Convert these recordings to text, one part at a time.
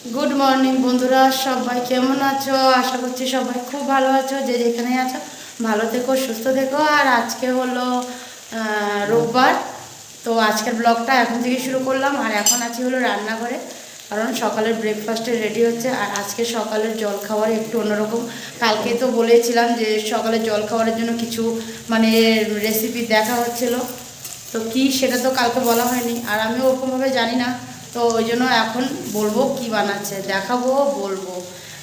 Good morning বন্ধুরা, সবাই কেমন আছো? আশা করছি সবাই খুব ভালো আছো। যে যেখানে আছো ভালো থেকো, সুস্থ থেকো। আর আজকে হলো রোববার। তো আজকের ব্লগটা এখন থেকে শুরু করলাম। আর এখন আছি হলো রান্নাঘরে, কারণ সকালের ব্রেকফাস্টে রেডি হচ্ছে। আর আজকে সকালের জল খাওয়ার একটু অন্যরকম। কালকে তো বলেছিলাম যে সকালের জল খাওয়ারের জন্য কিছু মানে রেসিপি দেখা হচ্ছিলো, তো কি সেটা তো কালকে বলা হয়নি, আর আমিও ওরকমভাবে জানি না। তো ওই জন্য এখন বলবো কি বানাচ্ছে, দেখাবো, বলবো।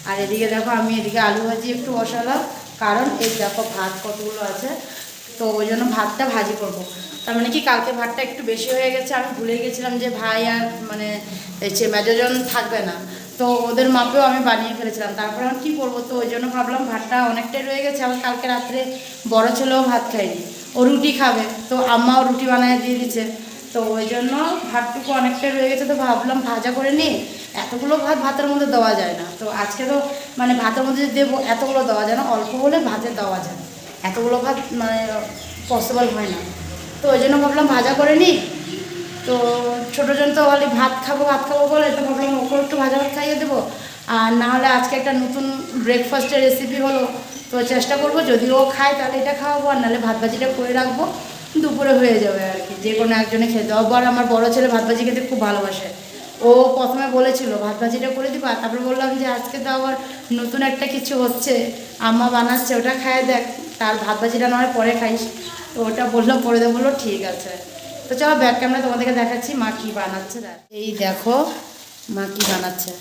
আর এদিকে দেখো, আমি এদিকে আলু ভাজি একটু বসালাম, কারণ এই দেখো ভাত কতগুলো আছে, তো ওই জন্য ভাতটা ভাজি করব। তার মানে কি, কালকে ভাতটা একটু বেশি হয়ে গেছে। আমি ভুলে গেছিলাম যে ভাই আর মানে মেজোজন থাকবে না, তো ওদের মাপেও আমি বানিয়ে ফেলেছিলাম। তারপরে আমি কী করবো, তো ওই জন্য ভাবলাম ভাতটা অনেকটাই রয়ে গেছে। আবার কালকে রাত্রে বড় ছেলেও ভাত খায়নি, ও রুটি খাবে, তো আম্মাও রুটি বানিয়ে দিয়ে দিচ্ছে। তো ওই জন্য ভাতটুকু অনেকটাই রয়ে গেছে, তো ভাবলাম ভাজা করে নিই। এতগুলো ভাত ভাতের মধ্যে দেওয়া যায় না, তো আজকে তো মানে ভাতের মধ্যে দেবো, এতগুলো দেওয়া যায় না, অল্প হলে ভাতে দেওয়া যায়, এতগুলো ভাত মানে পসিবল হয় না। তো ওই জন্য ভাবলাম ভাজা করে নিই। তো ছোটোজন তো খালি ভাত খাবো ভাত খাবো বলে, তো ভাবলাম ওকে একটু ভাজা ভাত খাইয়ে দেবো। আর না হলে আজকে একটা নতুন ব্রেকফাস্টের রেসিপি হলো, তো চেষ্টা করবো যদি ও খায় তাহলে এটা খাওয়াবো, আর নাহলে ভাত ভাজিটা করে রাখবো, দুপুরে হয়ে যাবে আর কি, যে কোনো একজনে খেতে। আবার আমার বড় ছেলে ভাত ভাজি খেতে খুব ভালোবাসে। ও প্রথমে বলেছিল ভাত ভাজিটা করে দিবা, তারপরে বললাম যে আজকে তো আবার নতুন একটা কিছু হচ্ছে, আম্মা বানাচ্ছে, ওটা খায় দেখ, তার ভাত ভাজিটা নয় পরে খাইস। তো ওটা বললো করে দেবো, বললো ঠিক আছে। তো চলো ব্যাক ক্যামেরা তোমাদেরকে দেখাচ্ছি মা কী বানাচ্ছে। এই দেখো মা কী বানাচ্ছে,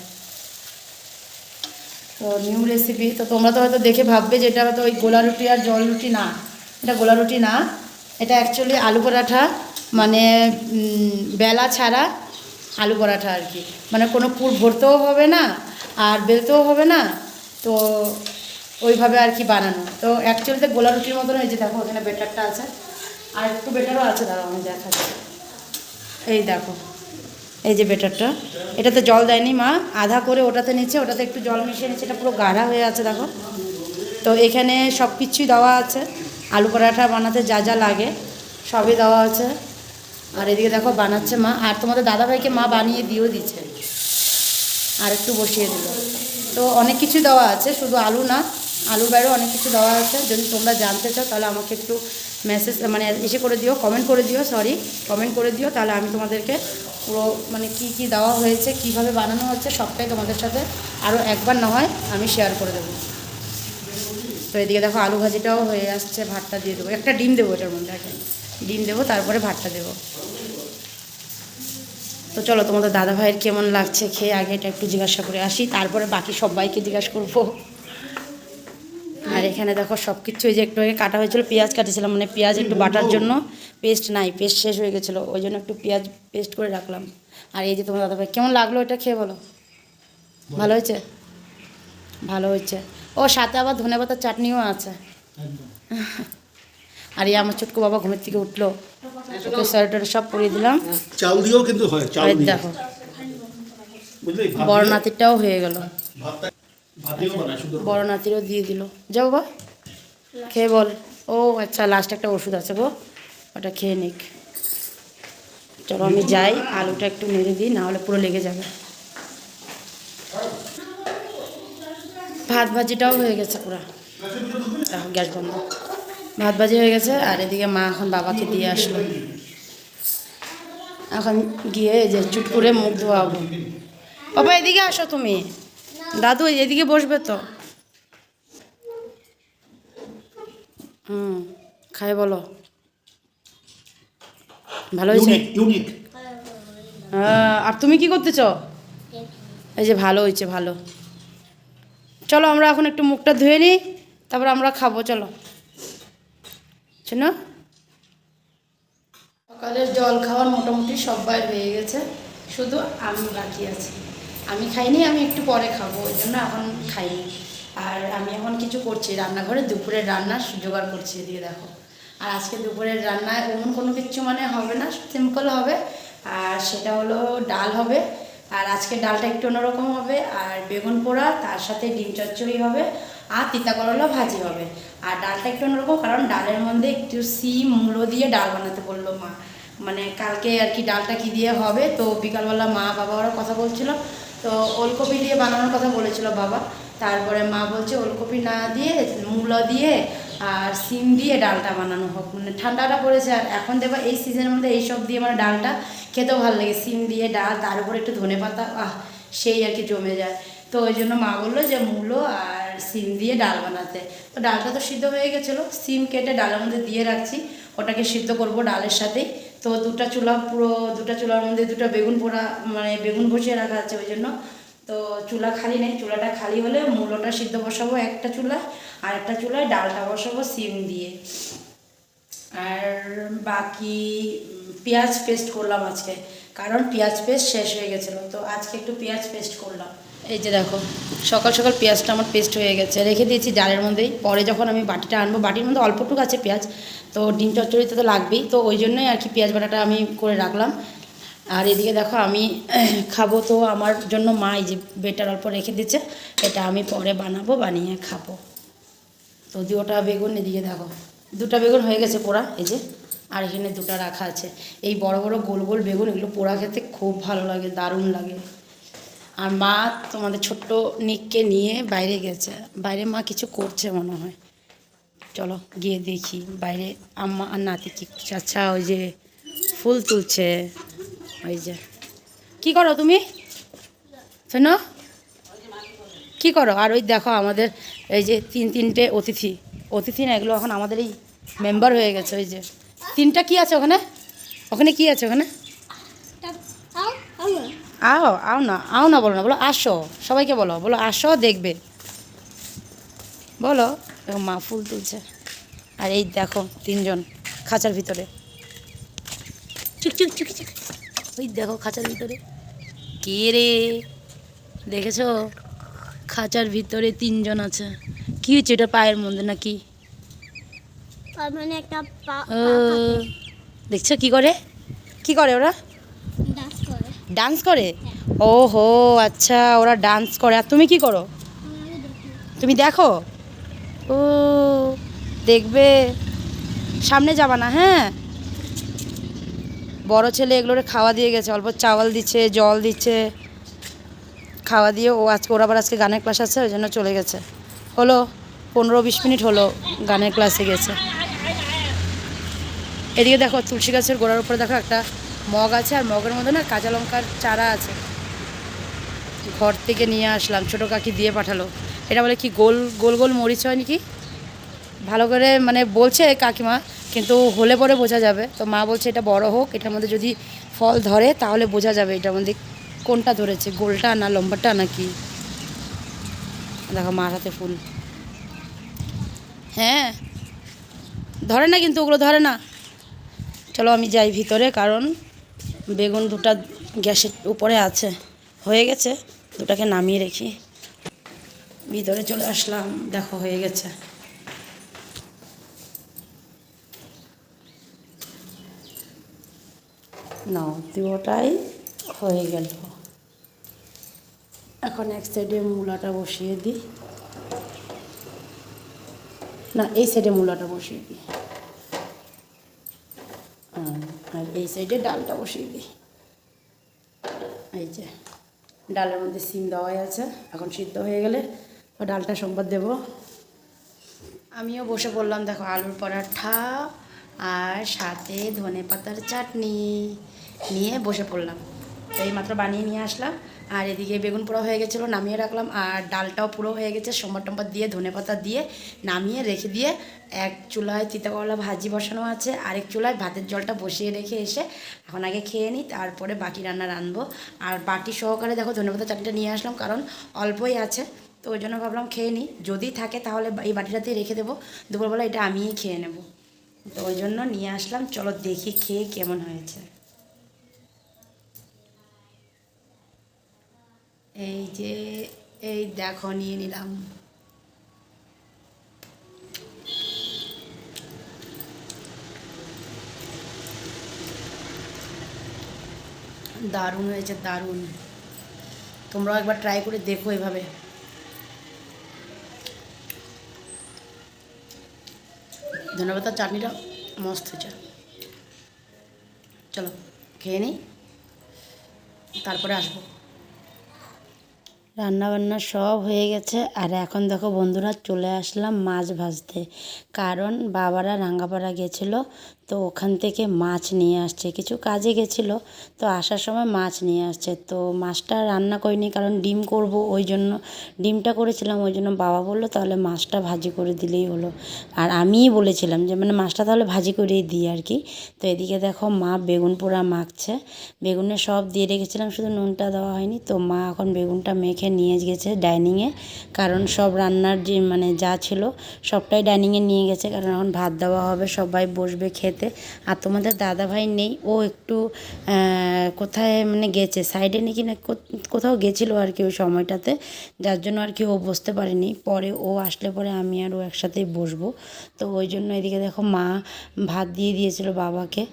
তো নিউ রেসিপি। তো তোমরা তো হয়তো দেখে ভাববে যে এটা হয়তো ওই গোলা রুটি আর জল রুটি না, এটা গোলা রুটি না, এটা অ্যাকচুয়ালি আলু পরাঠা, মানে বেলা ছাড়া আলু পরাঠা আর কি। মানে কোনো পুর ভরতেও হবে না আর বেলতেও হবে না, তো ওইভাবে আর কি বানানো। তো অ্যাকচুয়ালিতে গোলা রুটির মতন হয়েছে। দেখো ওখানে বেটারটা আছে, আর একটু বেটারও আছে, দাঁড়াও আমি দেখাচ্ছি। এই দেখো, এই যে বেটারটা, এটাতে জল দেয়নি মা, আধা করে ওটাতে নিচ্ছে, ওটাতে একটু জল মিশিয়ে নিচ্ছে, এটা পুরো গাঢ়া হয়ে আছে দেখো। তো এখানে সব কিছুই দেওয়া আছে, আলু পরাঠা বানাতে যা যা লাগে সবই দেওয়া আছে। আর এদিকে দেখো বানাচ্ছে মা, আর তোমাদের দাদাভাইকে মা বানিয়ে দিয়েও দিচ্ছে, আর একটু বসিয়ে দিল। তো অনেক কিছু দেওয়া আছে, শুধু আলু না, আলুর বাইরেও অনেক কিছু দেওয়া আছে। যদি তোমরা জানতে চাও তাহলে আমাকে একটু মেসেজ মানে এসে করে দিও, কমেন্ট করে দিও, কমেন্ট করে দিও, তাহলে আমি তোমাদেরকে পুরো মানে কি কি দেওয়া হয়েছে, কিভাবে বানানো হচ্ছে সবটাই তোমাদের সাথে আরও একবার না হয় আমি শেয়ার করে দেবো। তো এদিকে দেখো আলু ভাজিটাও হয়ে আসছে, ভাতটা দিয়ে দেবো, একটা ডিম দেবো এটার মধ্যে, একটা ডিম দেবো, তারপরে ভাতটা দেবো। তো চলো তোমাদের দাদা ভাইয়ের কেমন লাগছে খেয়ে, আগে এটা একটু জিজ্ঞাসা করে আসি, তারপরে বাকি সবাইকে জিজ্ঞাসা করবো। আর এখানে দেখো সব কিছু, এই যে একটু আগে কাটা হয়েছিল, পেঁয়াজ কাটেছিলাম, মানে পেঁয়াজ একটু বাটার জন্য, পেস্ট নাই, পেস্ট শেষ হয়ে গেছিলো, ওই জন্য একটু পেঁয়াজ পেস্ট করে রাখলাম। আর এই যে তোমার দাদা ভাই কেমন লাগলো এটা খেয়ে, বলো ভালো হয়েছে? ভালো হয়েছে। ও সাথে আবার ধনেপাতার চাটনিও আছে। আর এই আমার ছোটকো বাবা ঘুমের থেকে উঠলো, ওকে সোয়েটার সব পরিয়ে দিলাম। চাল দিয়েও কিন্তু হয়, চাল দিয়ে দেখো বুঝলি, বড় নাতিরটাও হয়ে গেল, ভাতেও বানায় শুধু। বড় নাতিরও দিয়ে দিল। যাও বা খেয়ে বল। ও আচ্ছা, লাস্ট একটা ওষুধ আছে গো, ওটা খেয়ে নিক। চলো আমি যাই, আলুটা একটু নেড়ে দিই, না হলে পুরো লেগে যাবে। ভাত ভাজিটাও হয়ে গেছে পুরো, দেখো গ্যাস বন্ধ, ভাত ভাজি হয়ে গেছে। আর এদিকে মা এখন বাবাকে দিয়ে আসলো, এখন গিয়ে এই যে চুট করে মুখ ধোয়াবো। বাবা এদিকে আসো তুমি, দাদু এদিকে বসবে তো। খাই বলো, ভালো হয়েছে? ইউনিক। আর তুমি কি করতেছ? এই যে ভালো হয়েছে, ভালো। চলো আমরা এখন একটু মুখটা ধুয়ে নিই, তারপর আমরা খাবো, চলো। শোনো, সকালের জল খাওয়ার মোটামুটি সবাই হয়ে গেছে, শুধু আমি বাকি আছি। আমি খাইনি, আমি একটু পরে খাবো, ওই জন্য এখন খাইনি। আর আমি এখন কিছু করছি রান্নাঘরে, দুপুরের রান্না জোগাড় করছি, এদিকে দেখো। আর আজকে দুপুরের রান্নায় এমন কোনো কিছু মানে হবে না, সিম্পল হবে। আর সেটা হলো ডাল হবে, আর আজকে ডালটা একটু অন্যরকম হবে, আর বেগুন পোড়া, তার সাথে ডিম চচ্চড়ি হবে, আর তিতা করলা ভাজি হবে। আর ডালটা একটু অন্যরকম, কারণ ডালের মধ্যে একটু সিম মূলো দিয়ে ডাল বানাতে বললো মা, মানে কালকে আর কি ডালটা কি দিয়ে হবে। তো বিকালবেলা মা বাবা ওরা কথা বলছিল, তো ওলকপি দিয়ে বানানোর কথা বলেছিল বাবা, তারপরে মা বলছে ওলকপি না দিয়ে মূলো দিয়ে আর সিম দিয়ে ডালটা বানানো হোক, মানে ঠান্ডাটা পড়েছে আর এখন দেখো এই সিজনের মধ্যে এইসব দিয়ে মানে ডালটা খেতেও ভালো লাগে, সিম দিয়ে ডাল তার উপরে একটু ধনেপাতা, সেই আর কি জমে যায়। তো ওই জন্য মা বললো যে মূলো আর সিম দিয়ে ডাল বানাতে। তো ডালটা তো সিদ্ধ হয়ে গেছিলো, সিম কেটে ডালের মধ্যে দিয়ে রাখছি, ওটাকে সিদ্ধ করব ডালের সাথেই। তো দুটো চুলার মধ্যে দুটো বেগুন পোড়া মানে বেগুন বসিয়ে রাখা আছে ওই জন্য। তো চুলা খালি নেই, চুলাটা খালি হলে মূলোটা সিদ্ধ বসাবো একটা চুলায়, আর একটা চুলায় ডালটা বসাবো সিম দিয়ে। আর বাকি পেঁয়াজ পেস্ট করলাম আজকে, কারণ পেঁয়াজ পেস্ট শেষ হয়ে গেছিলো, তো আজকে একটু পেঁয়াজ পেস্ট করলাম। এই যে দেখো সকাল সকাল পেঁয়াজটা আমার পেস্ট হয়ে গেছে, রেখে দিয়েছি জারের মধ্যেই। পরে যখন আমি বাটিটা আনবো, বাটির মধ্যে অল্পটুকু আছে পেঁয়াজ, তো ডিম চচ্চড়িতে তো লাগবেই, তো ওই জন্যই আর কি পেঁয়াজ বাটাটা আমি করে রাখলাম। আর এদিকে দেখো আমি খাবো, তো আমার জন্য মা এই যে বেটার অল্প রেখে দিচ্ছে, এটা আমি পরে বানাবো, বানিয়ে খাবো। তো দুটা বেগুন, এদিকে দেখো দুটা বেগুন হয়ে গেছে পোড়া, এই যে আর এখানে দুটো রাখা আছে। এই বড় বড় গোল গোল বেগুন, এগুলো পোড়া খেতে খুব ভালো লাগে, দারুণ লাগে। আর মা তোমাদের ছোট্ট নিককে নিয়ে বাইরে গেছে, বাইরে মা কিছু করছে মনে হয়, চলো গিয়ে দেখি বাইরে আম্মা আর নাতি কি করছে। আচ্ছা ওই যে ফুল তুলছে, ওই যে কী করো তুমি শোনো, কী করো? আর ওই দেখো আমাদের এই যে তিনটে অতিথি না, এগুলো এখন আমাদের এই মেম্বার হয়ে গেছে। ওই যে তিনটা কি আছে ওখানে, ওখানে কি আছে ওখানে? আও না বলো না, বলো আসো, সবাইকে বলো, বলো আসো দেখবে, বলো। দেখো মা ফুল তুলছে, আর এই দেখো তিনজন খাঁচার ভিতরে, চুক চুক চুক চুক, ওই দেখো খাঁচার ভিতরে কে রে, দেখেছো? খাঁচার ভিতরে তিনজন আছে। কি হচ্ছে এটা পায়ের মধ্যে নাকি? মানে একটা দেখছো কি করে, কি করে ওরা? ডান্স করে। ডান্স করে? ও হো আচ্ছা, ওরা ডান্স করে, আর তুমি কি করো? তুমি দেখো? ও দেখবে, সামনে যাবা না হ্যাঁ। বড় ছেলে এগুলোরে খাওয়া দিয়ে গেছে, অল্প চাওয়াল দিচ্ছে, জল দিচ্ছে, খাওয়া দিয়ে ও আজকে ওর আবার আজকে গানের ক্লাস আছে, ওই জন্য চলে গেছে। হলো 15-20 মিনিট হলো গানের ক্লাসে গেছে। এদিকে দেখো তুলসী গাছের গোড়ার উপরে দেখো একটা মগ আছে, আর মগের মধ্যে না কাঁচা লঙ্কার চারা আছে, ঘর থেকে নিয়ে আসলাম, ছোটো কাকি দিয়ে পাঠালো। এটা বলে কি গোল গোল গোল মরিচ হয় নাকি, ভালো করে মানে বলছে কাকিমা, কিন্তু হলে পরে বোঝা যাবে। তো মা বলছে এটা বড় হোক, এটার মধ্যে যদি ফল ধরে তাহলে বোঝা যাবে এটার মধ্যে কোনটা ধরেছে, গোলটা না লম্বাটা নাকি। দেখো মার হাতে ফুল, হ্যাঁ ধরে না, কিন্তু ওগুলো ধরে না। চলো আমি যাই ভিতরে, কারণ বেগুন দুটা গ্যাসের উপরে আছে, হয়ে গেছে, দুটাকে নামিয়ে রেখি। ভিতরে চলে আসলাম, দেখো হয়ে গেছে। নাও দুটাই হয়ে গেল, এখন এক সাইডে মূলাটা বসিয়ে দিই, না এই সাইডে মূলাটা বসিয়ে দিই, আর এই সাইডে ডালটা বসিয়ে দিই। এই যে ডালের মধ্যে সিম দেওয়াই আছে, এখন সিদ্ধ হয়ে গেলে ডালটা সোমবার দেব। আমিও বসে পড়লাম, দেখো আলুর পরাঠা আর সাথে ধনেপাতার চাটনি নিয়ে বসে পড়লাম। তো এইমাত্র বানিয়ে নিয়ে আসলাম, আর এদিকে বেগুন পোড়া হয়ে গেছিলো, নামিয়ে রাখলাম, আর ডালটাও পুরো হয়ে গেছে, সোমবার টোমবার দিয়ে ধনেপাতা দিয়ে নামিয়ে রেখে দিয়ে এক চুলায় তিতা করলা ভাজি বসানো আছে, আরেক চুলায় ভাতের জলটা বসিয়ে রেখে এসে এখন আগে খেয়ে নিই, তারপরে বাকি রান্না রাঁধবো। আর বাটি সহকারে দেখো ধনেপাতা চাটনিটা নিয়ে আসলাম, কারণ অল্পই আছে, তো ওই জন্য ভাবলাম খেয়ে নিই, যদি থাকে তাহলে এই বাটিটাতেই রেখে দেবো, দুপুরবেলা এটা আমিই খেয়ে নেব, তো ওই জন্য নিয়ে আসলাম। চলো দেখি খেয়ে কেমন হয়েছে। এই যে এই দেখো নিয়ে নিলাম, দারুণ হয়েছে দারুণ, তোমরাও একবার ট্রাই করে দেখো এভাবে। ধনেপাতার চাটনিটা মস্ত হয়েছে। চলো খেয়ে নিই, তারপরে আসবো। রান্নাবান্না সব হয়ে গেছে আর এখন দেখো বন্ধুরা চলে আসলাম মাছ ভাজতে, কারণ বাবারা রাঙ্গাপাড়া গেছিলো, তো ওখান থেকে মাছ নিয়ে আসছে, কিছু কাজে গেছিলো, তো আসার সময় মাছ নিয়ে আসছে। তো মাছটা রান্না করিনি, কারণ ডিম করব, ওই জন্য ডিমটা করেছিলাম, ওই জন্য বাবা বললো তাহলে মাছটা ভাজি করে দিলেই হলো। আর আমিই বলেছিলাম যে মানে মাছটা তাহলে ভাজি করেই দিই আর কি। তো এদিকে দেখো মা বেগুন পোড়া মাখছে, বেগুনে সব দিয়ে রেখেছিলাম, শুধু নুনটা দেওয়া হয়নি। তো মা এখন বেগুনটা মেখে নিয়ে গেছে ডাইনিংয়ে, কারণ সব রান্নার যে মানে যা ছিল সবটাই ডাইনিংয়ে নিয়ে গেছে, কারণ এখন ভাত দেওয়া হবে, সবাই বসবে খেতে। আর তোমাদের দাদাভাই নেই, ও একটু কোথায় মানে গেছে সাইডে নাকি না কোথাও গেছিলো আর কি ওই সময়টাতে, যার জন্য আর কি ও বসতে পারেনি। পরে ও আসলে পরে আমি আর ও একসাথেই বসবো। তো ওই জন্য এদিকে দেখো মা ভাত দিয়ে দিয়েছিল বাবাকে,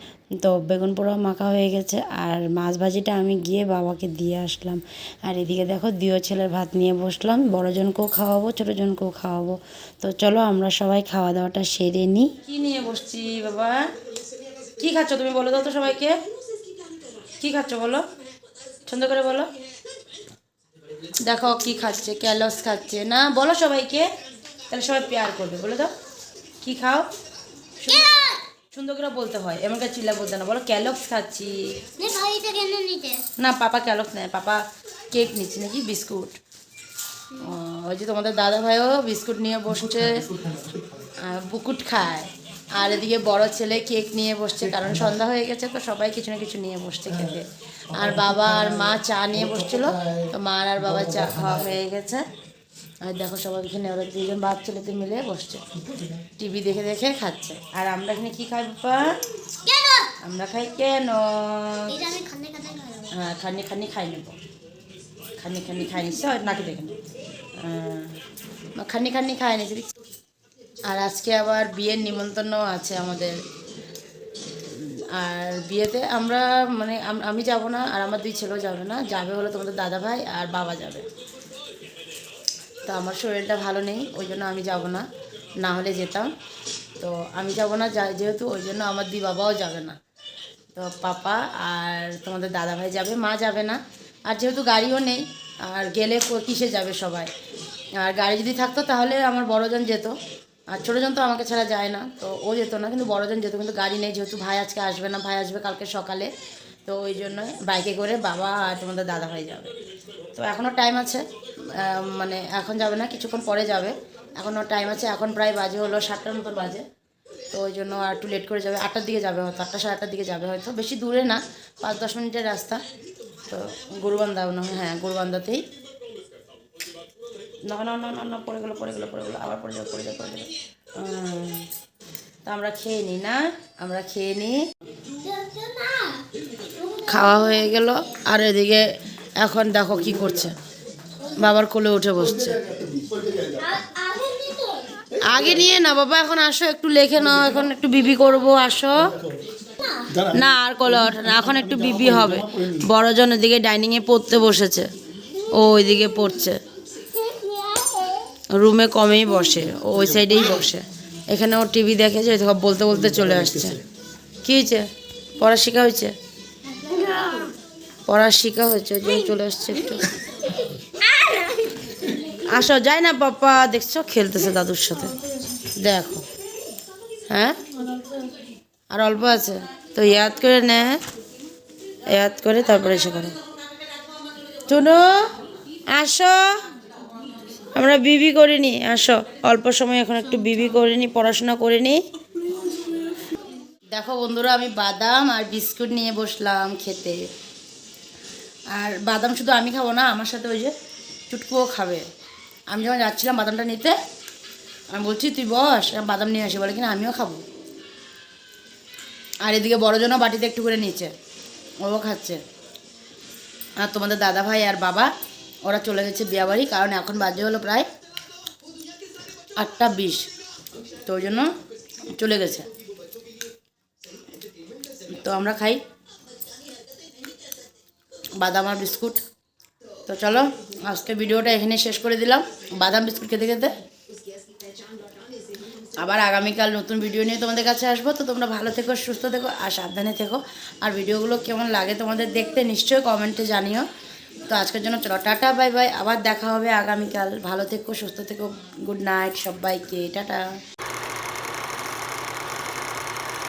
তো বেগুন পোড়াও মাখা হয়ে গেছে, আর মাছ ভাজিটা আমি গিয়ে বাবাকে দিয়ে আসলাম। আর এদিকে দেখো দিও ছেলের ভাত নিয়ে বসলাম, বড়জনকেও খাওয়াবো ছোটোজনকেও খাওয়াবো। তো চলো আমরা সবাই খাওয়া দাওয়াটা সেরে নিই। কি নিয়ে বসছি বাবা? কি খাচ্ছ তুমি বলো তো সবাইকে, কি খাচ্ছ বলো, সুন্দর করে বলো। দেখো কি খাচ্ছে, ক্যালস খাচ্ছে না, বলো সবাইকে, তাহলে সবাই পেয়ার করবে, বলে দাও কি খাও, সুন্দর করে বলতে হয়, এমন করে চিল্লা বলতে না, বলো ক্যালক্স খাচ্ছি। না পাপা ক্যালক্স নেয়, পাপা কেক নিচ্ছে নাকি, বিস্কুট। ওই যে তোমাদের দাদা ভাইও বিস্কুট নিয়ে বসছে, বুকুট খায়। আর এদিকে বড় ছেলে কেক নিয়ে বসছে, কারণ সন্ধ্যা হয়ে গেছে, তো সবাই কিছু না কিছু নিয়ে বসছে খেতে। আর বাবা আর মা চা নিয়ে বসছিল, তো মা আর বাবা চা খাওয়া হয়ে গেছে। আর দেখো সবাই এখানে ওরা দুজন বাপ ছেলেতে মিলে বসছে, টিভি দেখে দেখে খাচ্ছে। আর আমরা এখানে কি খাই বাবা? আমরা খাই কেন? হ্যাঁ খানি খানি খাই নেবো, খানি খানি খাই নিচ্ছে নাকি দেখেন, খানি খানি খাই নিচ্ছে। আর আজকে আবার বিয়ের নিমন্ত্রণ আছে আমাদের, আর বিয়েতে আমরা মানে আমি যাব না, আর আমার দুই ছেলেও যাবে না, যাবে হলো তোমাদের দাদা ভাই আর বাবা যাবে। তো আমার শরীরটা ভালো নেই, ওই জন্য আমি যাব না, না হলে যেতাম। তো আমি যাব না যেহেতু, ওই জন্য আমার দুই বাবাও যাবে না। তো পাপা আর তোমাদের দাদা ভাই যাবে, মা যাবে না। আর যেহেতু গাড়িও নেই, আর গেলে কিসে যাবে সবাই, আর গাড়ি যদি থাকতো তাহলে আমার বড়জন যেত, আর ছোটোজন তো আমাকে ছাড়া যায় না, তো ও যেত না, কিন্তু বড়জন যেত, কিন্তু গাড়ি নেই, যেহেতু ভাই আজকে আসবে না, ভাই আসবে কালকে সকালে। তো ওই জন্য বাইকে করে বাবা আর তোমাদের দাদা ভাই যাবে। তো এখনও টাইম আছে, মানে এখন যাবে না, কিছুক্ষণ পরে যাবে, এখনও টাইম আছে। এখন প্রায় বাজে হলো 7টার মতো বাজে, তো ওই জন্য আর একটু লেট করে যাবে, 8টার দিকে যাবে হয়তো, 8টা সাড়ে 8টার দিকে যাবে হয়তো, বেশি দূরে না, 5-10 মিনিটের রাস্তা। তো গরুবান্ধা না, হ্যাঁ গরুবান্ধাতেই। না না না না না পড়ে গেলো আবার পড়ে যাবে। তো আমরা খেয়ে নিই না, আমরা খেয়ে নিই, খাওয়া হয়ে গেল। আর এদিকে এখন দেখো কি করছে, বাবার কোলে উঠে বসছে। আগে নিয়ে না বাবা, এখন আসো একটু লেখে নাও, এখন একটু বিবি করবো, আসো। না আর কোলে ওঠে না, এখন একটু বিবি হবে। বড়জন এদিকে ডাইনিংয়ে পড়তে বসেছে, ও ওইদিকে পড়ছে, রুমে কমেই বসে, ও ওই সাইডেই বসে, এখানে ও টিভি দেখে, যে বলতে বলতে চলে আসছে। কী হয়েছে, পড়া শেখা হয়েছে, পড়া শেখা হয়েছে, ওই জন্য চলে আসছে একটু। আসো, যাই না পাপা, দেখছো খেলতেছে দাদুর সাথে, দেখো। হ্যাঁ আর অল্প আছে, তো ইয়াদ করে নে, ইয়াদ করে তারপরে এসে করো। চুনু আসো, আমরা বিবি করিনি, আসো অল্প সময় এখন একটু বিবি করিনি, পড়াশোনা করিনি। দেখো বন্ধুরা, আমি বাদাম আর বিস্কুট নিয়ে বসলাম খেতে। আর বাদাম শুধু আমি খাবো না, আমার সাথে ওই যে চুটকুও খাবে। আমি যখন যাচ্ছিলাম বাদামটা নিতে, আমি বলছি তুই বস, বাদাম নিয়ে আসি, বলে কিনা আমিও খাবো। আর এদিকে বড়জনও বাটিতে একটু করে নিয়েছে, ও খাচ্ছে। আর তোমাদের দাদা ভাই আর বাবা ওরা চলে গেছে বিয়াবাড়ি, কারণ এখন বাজে হলো প্রায় 8টা 20, তো ওই জন্য চলে গেছে। তো আমরা খাই বাদাম আর বিস্কুট। তো চলো আজকে ভিডিওটা এখানে শেষ করে দিলাম, বাদাম বিস্কুট খেতে খেতে। আবার আগামীকাল নতুন ভিডিও নিয়ে তোমাদের কাছে আসবো। তো তোমরা ভালো থেকো, সুস্থ থেকো আর সাবধানে থেকো। আর ভিডিওগুলো কেমন লাগে তোমাদের দেখতে নিশ্চয়ই কমেন্টে জানিও। তো আজকের জন্য চলো টাটা বাই বাই, আবার দেখা হবে আগামীকাল। ভালো থেকো, সুস্থ থেকো, গুড নাইট সবাইকে, টাটা।